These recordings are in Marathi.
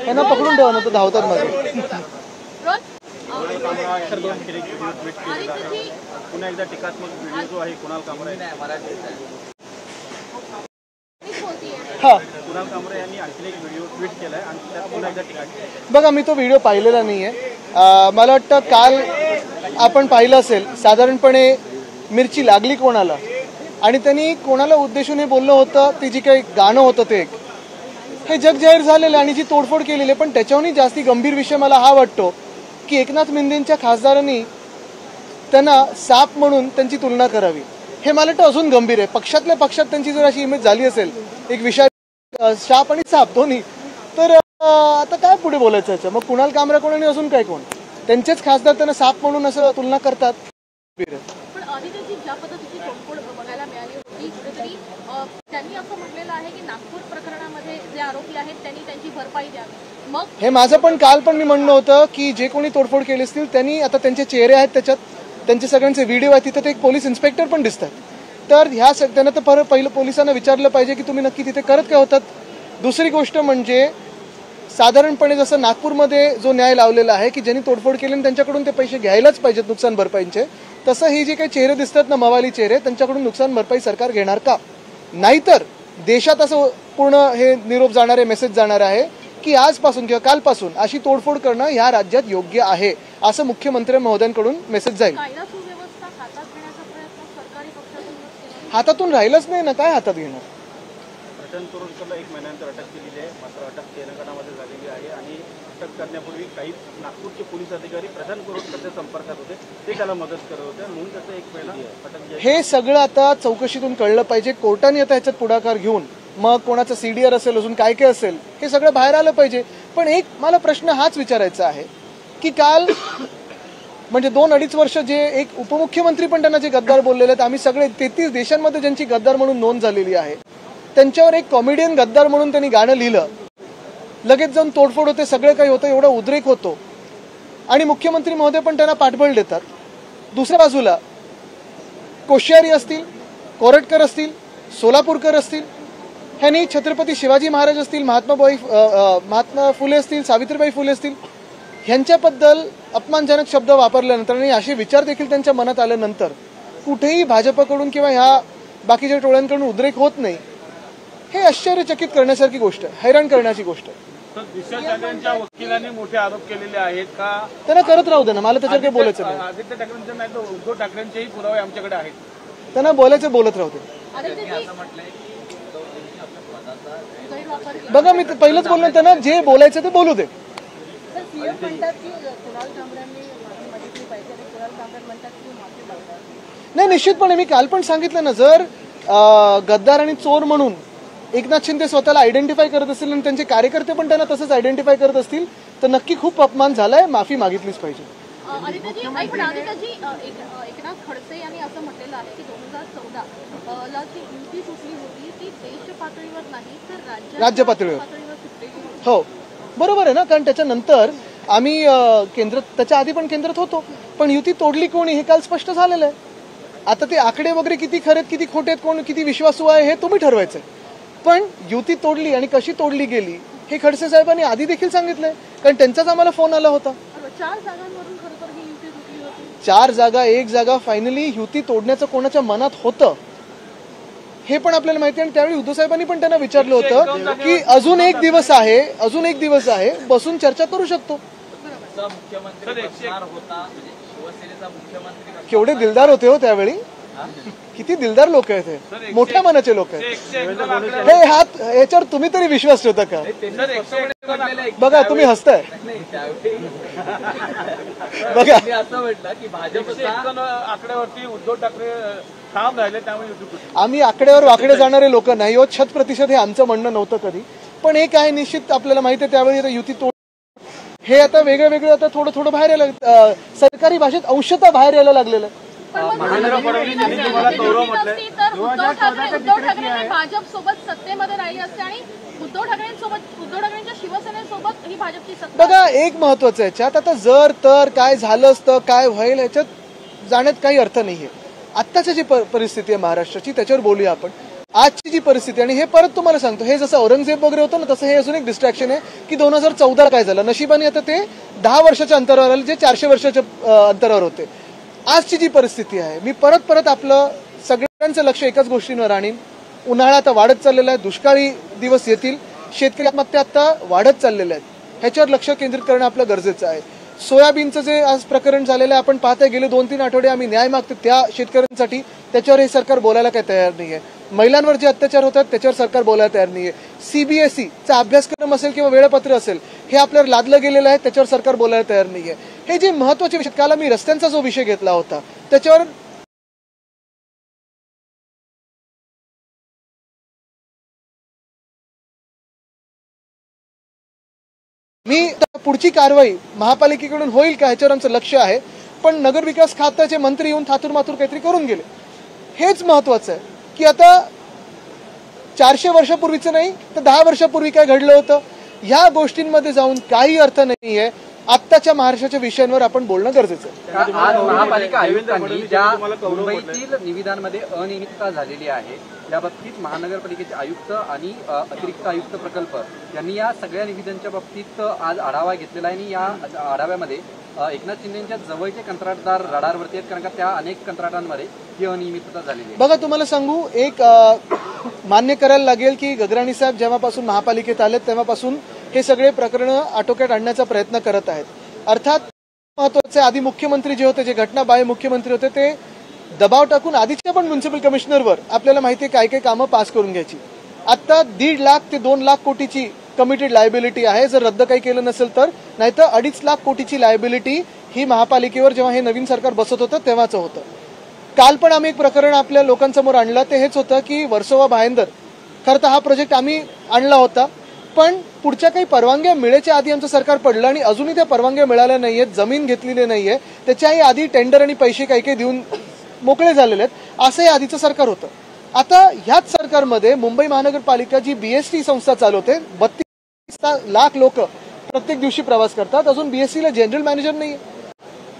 त्यांना पकडून ठेवा ना, तर धावतात मागे. पुन्हा एकदा टीकात्मक व्हिडिओ जो आहे कुणाल कामरे हा कुणाल कामरे यांनी आणखी एक व्हिडिओ ट्विट केलाय आणि त्यात पुन्हा एकदा टीका केली. बघा, मी तो व्हिडिओ पाहिलेला नाहीये. मला वाटतं काल आपण पाहिलं असेल, साधारणपणे मिरची लागली कोणाला आणि त्यांनी कोणाला उद्देशून हे बोललं होतं, ते जी काही गाणं होतं ते हे जग जाहीर झालेलं आणि जी तोडफोड केलेली. पण त्याच्याहूनही जास्ती गंभीर विषय मला हा वाटतो की एकनाथ शिंदेंच्या खासदारांनी त्यांना साप म्हणून त्यांची तुलना करावी. हे मला वाटतं अजून गंभीर आहे. पक्षातल्या पक्षात त्यांची जर अशी इमेज झाली असेल, एक विषय साप आणि साप दोन्ही, तर आता काय पुढे बोलायचं याचं. मग कुणाल कामरा कोण आणि अजून काय कोण, त्यांचेच खासदार त्यांना साप म्हणून असं तुलना करतात. पण आदित्यजी ज्या पद्धतीची तोडफोड बघायला मिळाली होती, कुठेतरी त्यांनी असं म्हटलेलं आहे की नागपूर प्रकरणामध्ये जे आरोपी आहेत त्यांनी त्यांची भरपाई द्यावी. मग हे माझं पण काल पण मी म्हणणं होतं की जे कोणी तोडफोड केली असतील त्यांनी, आता त्यांचे चेहरे आहेत त्याच्यात, त्यांचे सगळ्यांचे व्हिडिओ आहेत, तिथे ते एक पोलीस इन्स्पेक्टर पण दिसतात. तर ह्या त्यांना तर पहिलं पोलिसांना विचारलं पाहिजे की तुम्ही नक्की तिथे करत काय होतात. दुसरी गोष्ट म्हणजे साधारणपणे जसं नागपूरमध्ये जो न्याय लावलेला आहे की ज्यांनी तोडफोड केली आणि त्यांच्याकडून ते पैसे घ्यायलाच पाहिजेत नुकसान भरपाईचे, तसं हे जे काही चेहरे दिसतात ना, मवाली चेहरे, त्यांच्याकडून नुकसान भरपाई सरकार घेणार का? नाहीतर देशात असं पूर्ण हे निरोप जाणार आहे, मेसेज जाणार आहे की आजपासून किंवा कालपासून अशी तोडफोड करणं ह्या राज्यात योग्य आहे, असं मुख्यमंत्री महोदयांकडून मेसेज जाईल. हातातून राहिलंच नाही ना, काय हातात घेणार. प्रशांत तोरडकरला 1 महिन्यानंतर अटक केलेली आहे, मात्र अटक तेलंगणामध्ये झालेली आहे आणि अटक करण्यापूर्वी काही नागपूरचे पोलीस अधिकारी प्रशांत तोरडकरच्या संपर्कात होते, ते त्याला मदत करत होते, म्हणून त्याचं 1 महिना अटक. हे सगळं आता चौकशीतून कळलं पाहिजे. कोर्टाने आता ह्याच्यात पुढाकार घेऊन मग कोणाचं सीडीआर असेल, अजून काय काय असेल, हे सगळं बाहेर आलं पाहिजे. पण एक मला प्रश्न हाच विचारायचा आहे की काल म्हणजे 2-2.5 वर्ष जे एक उपमुख्यमंत्री पण त्यांना जे गद्दार बोललेले आहेत, आम्ही सगळे 33 देशांमध्ये ज्यांची गद्दार म्हणून नोंद झालेली आहे, त्यांच्यावर एक कॉमेडियन गद्दार म्हणून त्यांनी गाणं लिहिलं, लगेच जाऊन तोडफोड होते, सगळं काही होतं, एवढा उद्रेक होतो आणि मुख्यमंत्री महोदय पण त्यांना पाठबळ देतात. दुसऱ्या बाजूला कोश्यारी असतील, कोरटकर असतील, सोलापूरकर असतील, ह्यांनी छत्रपती शिवाजी महाराज असतील, महात्मा फुले असतील, सावित्रीबाई फुले असतील, ह्यांच्याबद्दल अपमानजनक शब्द वापरल्यानंतर आणि असे विचार देखील त्यांच्या मनात आल्यानंतर कुठेही भाजपकडून किंवा ह्या बाकीच्या टोळ्यांकडून उद्रेक होत नाही. हे आश्चर्यचकित करण्यासारखी गोष्ट आहे, हैराण करण्याची गोष्ट आहे. दिशा ठाकरेंच्या वकिलांनी मोठे आरोप केलेले आहेत का? त्यांना करत राहू दे ना, मला त्याच्यावर काही बोलायचं नाही. आदित्य ठाकरेंचे नाही तर उद्धव ठाकरेंचेही पुरावे आमच्याकडे आहेत, त्यांना बोलायचं बोलत राहू दे. बघा, मी पहिलंच बोललो, त्यांना जे बोलायचं ते बोलू दे. नाही, निश्चितपणे मी काल पण सांगितलं ना, जर गद्दार आणि चोर म्हणून एकनाथ शिंदे स्वतःला आयडेंटिफाय करत असतील आणि त्यांचे कार्यकर्ते पण त्यांना तसंच आयडेंटिफाय करत असतील, तर नक्की खूप अपमान झालाय, माफी मागितलीच पाहिजे. आदित्यजी, एकनाथ खडसे यांनी असं म्हटलेलं आहे की 2014 ला जी युती सुटली होती ती देश पातळीवर नाही तर राज्य पातळीवर. हो, बरोबर आहे ना, कारण त्याच्यानंतर आम्ही त्याच्या आधी पण केंद्रात होतो, पण युती तोडली कोणी हे काल स्पष्ट झालेलं आहे. आता ते आकडे वगैरे किती खरे किती खोटे आहेत, कोण किती विश्वासू आहे हे तुम्ही ठरवायचंय. पण युती तोडली आणि कशी तोडली गेली हे खडसे साहेबांनी आधी देखील सांगितलंय, कारण त्यांचाच आम्हाला फोन आला होता. 4 जागांवरून खरं तर ही युती तुटली होती. 4 जागा, 1 जागा फायनली युती तोडण्याचं कोणाच्या मनात होतं हे पण आपल्याला माहिती आहे. आणि त्यावेळी उद्धव साहेबांनी पण त्यांना विचारलं होतं की अजून एक दिवस आहे, बसून चर्चा करू शकतो. केवढे दिलदार होते हो त्यावेळी, किती दिलदार लोक आहेत, हे मोठ्या मनाचे लोक आहेत. हे हात याच्यावर तुम्ही तरी विश्वास ठेवता का? बघा, तुम्ही हसताय. बघा, असं म्हटलं की भाजपच्या आकड्यावरती उद्धव ठाकरे ठाम राहिले, त्यामुळे आम्ही आकड्यावर वाकडे जाणारे लोक नाही हो. 100% हे आमचं म्हणणं नव्हतं कधी. पण एक आहे निश्चित, आपल्याला माहिती आहे त्यावेळी आता युती तोड हे आता वेगळं आता थोडं बाहेर यायला, सरकारी भाषेत अंशतः बाहेर यायला लागलेलं आहे. भाजप सोबत सत्तेमध्ये राहिले असते आणि उद्धव ठाकरेंच्या शिवसेनेसोबत ही भाजपची सत्ता. बघा, एक महत्वाचं याच्यात, आता जर तर काय झालं असतं, काय होईल याच्यात जाण्यात काही अर्थ नाहीये. आत्ताची जी परिस्थिती आहे महाराष्ट्राची त्याच्यावर बोलूया आपण. आजची जी परिस्थिती, आणि हे परत तुम्हाला सांगतो, हे जसं औरंगजेब वगैरे होतं ना, तसं हे अजून एक डिस्ट्रॅक्शन आहे की 2014 काय झालं. नशिबाने आता ते 10 वर्षाच्या अंतरावर आले, जे 400 वर्षाच्या अंतरावर होते. आजची जी परिस्थिती आहे, मी परत आपलं सगळ्यांचं लक्ष एकाच गोष्टींवर आणीन. उन्हाळा आता वाढत चाललेला आहे, दुष्काळी दिवस येतील, शेतकरी आत्महत्या आता वाढत चाललेल्या आहेत, ह्याच्यावर लक्ष केंद्रित करणं आपलं गरजेचं आहे. सोयाबीनचं जे आज प्रकरण झालेलं आहे, आपण पाहताय गेले 2-3 आठवडे आम्ही न्याय मागतो त्या शेतकऱ्यांसाठी, त्याच्यावर हे सरकार बोलायला काही तयार नाहीये. महिलांवर जे अत्याचार होतात त्याच्यावर सरकार बोलायला तयार नाहीये. सीबीएसईचा अभ्यासक्रम असेल किंवा वेळापत्र असेल, हे आपल्यावर लादलं गेलेलं आहे, त्याच्यावर सरकार बोलायला तयार नाहीये. हे जे महत्वाचे विषय, काल मी रस्त्यांचा जो विषय घेतला होता त्याच्यावर मी पुढची कारवाई महापालिकेकडून होईल का ह्याच्यावर आमचं लक्ष आहे. पण नगरविकास खात्याचे मंत्री येऊन थातूरमातूर काहीतरी करून गेले, हेच महत्वाचं आहे की आता 400 वर्षापूर्वीचं नाही तर 10 वर्षापूर्वी काय घडलं होतं, ह्या गोष्टींमध्ये जाऊन काही अर्थ नाहीये. आत्ताच्या महाराष्ट्राच्या विषयांवर आपण बोलणं गरजेचं आहे. आज महापालिका आयुक्तांनी ज्या मुंबईतील निविदांमध्ये अनियमितता झालेली आहे, या बाबतीत महानगरपालिकेचे आयुक्त आणि अतिरिक्त आयुक्त प्रकल्प यांनी या सगळ्या निविदांच्या बाबतीत आज आढावा घेतलेला आहे. आणि या आढाव्यामध्ये एकनाथ शिंदेच्या जवळचे कंत्राटदार रडारवरती आहेत, कारण का त्या अनेक कंत्राटांमध्ये ही अनियमितता झालेली आहे. बघा, तुम्हाला सांगू, एक मान्य करायला लागेल की गगराणी साहेब जेव्हापासून महापालिकेत आलेत तेव्हापासून हे सगळे प्रकरण आटोक्यात आणण्याचा प्रयत्न करत आहेत. अर्थात महत्वाचे आधी मुख्यमंत्री जे होते, जे घटनाबाह्य मुख्यमंत्री होते, ते दबाव टाकून आधीच्या पण म्युन्सिपल कमिशनरवर आपल्याला माहिती आहे काय काय कामं पास करून घ्यायची. आता 1.5 लाख ते 2 लाख कोटीची कमिटेड लायबिलिटी आहे, जर रद्द काही केलं नसेल तर. नाहीतर 2.5 लाख कोटीची लायबिलिटी ही महापालिकेवर जेव्हा हे नवीन सरकार बसत होतं तेव्हाच होतं. काल पण आम्ही एक प्रकरण आपल्या लोकांसमोर आणलं, ते हेच होतं की वर्सोवा भायंदर, खरं तर हा प्रोजेक्ट आम्ही आणला होता, पण पुढच्या काही परवानग्या मिळायच्या आधी आमचं सरकार पडलं आणि अजूनही त्या परवानग्या मिळाल्या नाहीयेत, जमीन घेतलेली नाहीये, त्याच्याही आधी टेंडर आणि पैसे काही देऊन मोकळे झालेले आहेत, असंही आधीचं सरकार होतं. आता ह्याच सरकारमध्ये मुंबई महानगरपालिका जी बीएसटी संस्था चालवते, 32 लाख लोक प्रत्येक दिवशी प्रवास करतात, अजून बीएसटीला जनरल मॅनेजर नाहीये.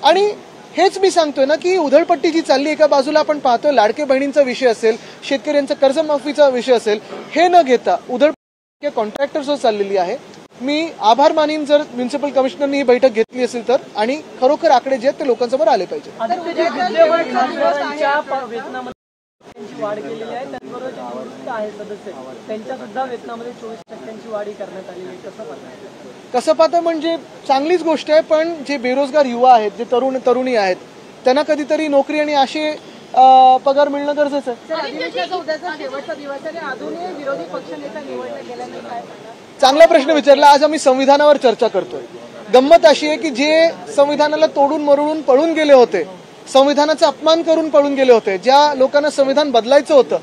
आणि हेच मी सांगतोय ना की उधळपट्टी जी चालली, एका बाजूला आपण पाहतोय लाडके बहिणींचा विषय असेल, शेतकऱ्यांचा कर्जमाफीचा विषय असेल, हे न घेता उधळपट्टी कॉन्ट्रॅक्टर्सवर चाललेली आहे. मी आभार मानीन जर म्युन्सिपल कमिशनरनी ही बैठक घेतली असेल तर, आणि खरोखर आकडे जे आहेत ते लोकांसमोर आले पाहिजे. वाढ केलेली आहे, त्याचबरोबर जे निवृत्त आहेत सदस्य त्यांच्या सुद्धा वेतनामध्ये 24% वाढ करण्यात आली आहे. कसं पाहता म्हणजे चांगलीच गोष्ट आहे, पण जे बेरोजगार युवा आहेत, जे तरुणी आहेत, त्यांना कधीतरी नोकरी आणि असे पगार मिळणं गरजेचं आहे. उद्याचा शेवटचा दिवस आहे, अजूनही विरोधी पक्षनेता निवडला गेला नाही, काय चांगला प्रश्न विचारला. आज आम्ही संविधानावर चर्चा करतोय. गंमत अशी आहे की जे संविधानाला तोडून मरोडून पळून गेले होते, संविधानाचा अपमान करून पळून गेले होते, ज्या लोकांना संविधान बदलायचं होतं,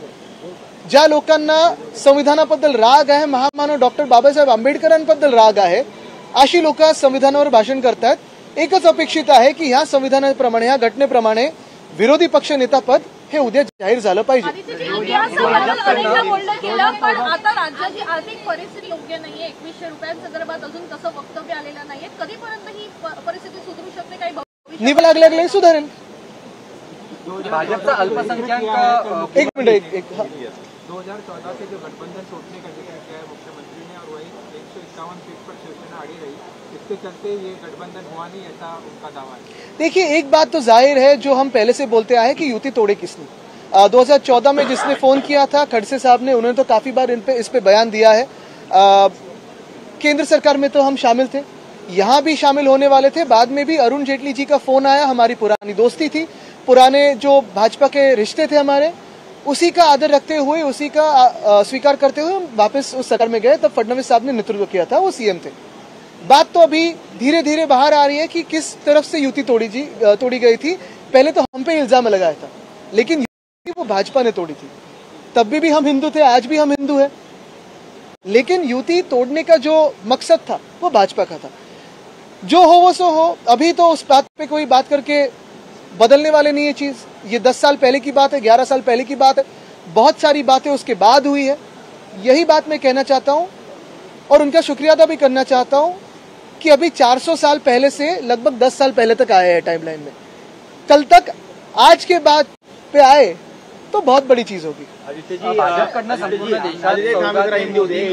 ज्या लोकांना संविधानाबद्दल राग आहे, महामानव डॉक्टर बाबासाहेब आंबेडकरांबद्दल राग आहे, अशी लोक संविधानावर भाषण करतात. एकच अपेक्षित आहे की ह्या संविधानाप्रमाणे, ह्या घटनेप्रमाणे विरोधी पक्ष नेता पद हे उद्या जाहीर झालं पाहिजे. पण आता राज्याची आर्थिक परिस्थिती योग्य नाहीये, 2100 रुपयांसंदर्भात अजून कसं वक्तव्य आलेलं नाहीये, कधीपर्यंत ही परिस्थिती सुधारू शकते, काही निवड लागले सुधारेल. भाजपचा अल्पसंख्याक एक मिनिट 2014 से जो गठबंधन टूटने का जिक्र किया है मुख्यमंत्री ने, और वही 151 सीट पर शिवसेना अड़ी रही, इसके चलते ये गठबंधन हुआ नहीं, ऐसा उनका दावा है. देखिए, एक बात तो जाहिर है, जो हम पहले से बोलते आए कि युति तोड़े किसने. 2014 में जिसने फोन किया था खड़से साहब ने, उन्होंने तो काफी बार इस पे बयान दिया है. केंद्र सरकार में तो हम शामिल थे, यहाँ भी शामिल होने वाले थे. बाद में भी अरुण जेटली जी का फोन आया, हमारी पुरानी दोस्ती थी, पुराने जो भाजपा के रिश्ते थे हमारे, उसी का आदर रखते हुए, उसी का स्वीकार करते हुए हम वापस उस सरकार में गए. तब फडणवीस साहब ने नेतृत्व किया था, वो सीएम थे. बात तो अभी धीरे धीरे बाहर आ रही है कि किस तरफ से युति तोड़ी गई थी. पहले तो हम पे इल्जाम लगाया था, लेकिन युति वो भाजपा ने तोड़ी थी. तब भी हम हिंदू थे, आज भी हम हिंदू है, लेकिन युति तोड़ने का जो मकसद था वो भाजपा का था. जो हो वो सो हो. अभी तो उस बात पे कोई बात करके बदलने वाले नहीं है चीज. ये 10 साल पहले की बात है, 11 साल पहले की बात है, बहुत सारी बातें उसके बाद हुई है. यही बात मैं कहना चाहता हूं और उनका शुक्रिया अदा भी करना चाहता हूं कि अभी 400 साल पहले से लगभग 10 साल पहले तक आए हैं टाइमलाइन में. कल तक आज के बाद पे आए तो बहुत बड़ी चीज होगी. भाजपकडनं संपूर्ण देशात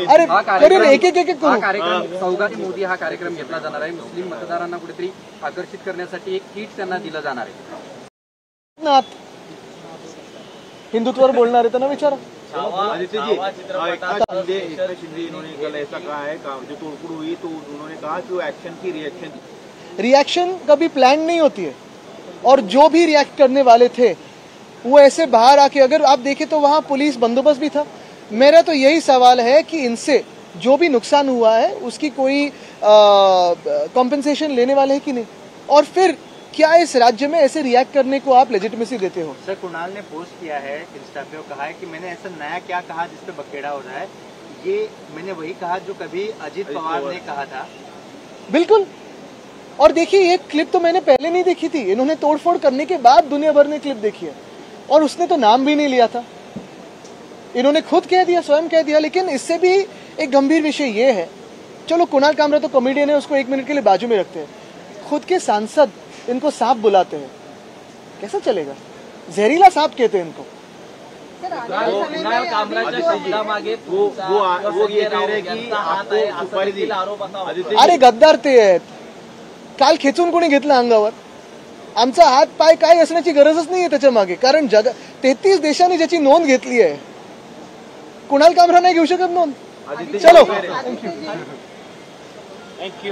अरे करेन एक एक एक हा करू. कार्यक्रम सौगाती मोदी हा कार्यक्रम घेतला जाणार आहे. मुस्लिम मतदारांना कुठेतरी आकर्षित करण्यासाठी एक किट त्यांना दिलं जाणार आहे. हिंदुत्वावर बोलणार आहे त्यांना विचारा. आदित्य जी, एकनाथ शिंदे इन्होंने कल ऐसा कहा है, जो तोड़फोड़ हुई तो उन्होंने कहा कि वो एक्शन की रिएक्शन थी. रिएक्शन कभी प्लान नहीं होती है, और जो भी रिएक्ट करने वाले थे वो ऐसे बाहर आके, अगर आप देखें तो वहां पुलिस बंदोबस्त भी था. मेरा तो यही सवाल है कि इनसे जो भी नुकसान हुआ है उसकी कोई कॉम्पेंसेशन लेने वाले हैं कि नहीं, और फिर क्या इस राज्य में ऐसे रिएक्ट करने को आप लेजिटिमेसी देते हो? सर, कुणाल ने पोस्ट किया है इंस्टा पे और कहा है कि मैंने ऐसा नया क्या कहा जिस पे बखेड़ा हो रहा है. ये मैंने वही कहा जो कभी अजीत पवार ने कहा था. बिल्कुल. और देखिए, ये क्लिप तो मैंने पहले नहीं देखी थी. इन्होंने तोड़फोड़ करने के बाद दुनिया भर ने क्लिप देखी है, और उसने तो नाम भी नहीं लिया था. इन्होंने खुद कह दिया, स्वयं कह दिया. लेकिन इससे भी एक गंभीर विषय ये है, चलो कुणाल कामरा तो कॉमेडियन है, उसको 1 मिनट के लिए बाजू में रखते हैं. खुद के सांसद इनको सांप बुलाते हैं, कैसा चलेगा? जहरीला सांप कहते हैं इनको. वो ये कह रहे की आपको सुपारी दी. अरे गद्दार ते आहेत. काल खेचून कोणी घेतलं अंगावर? आमचा हात पाय काय असण्याची गरजच नाहीये त्याच्या मागे, कारण 33 देशांनी ज्याची नोंद घेतली आहे, कुणाल कामरा नाही घेऊ शकत नोंद. चलो, थँक्यू.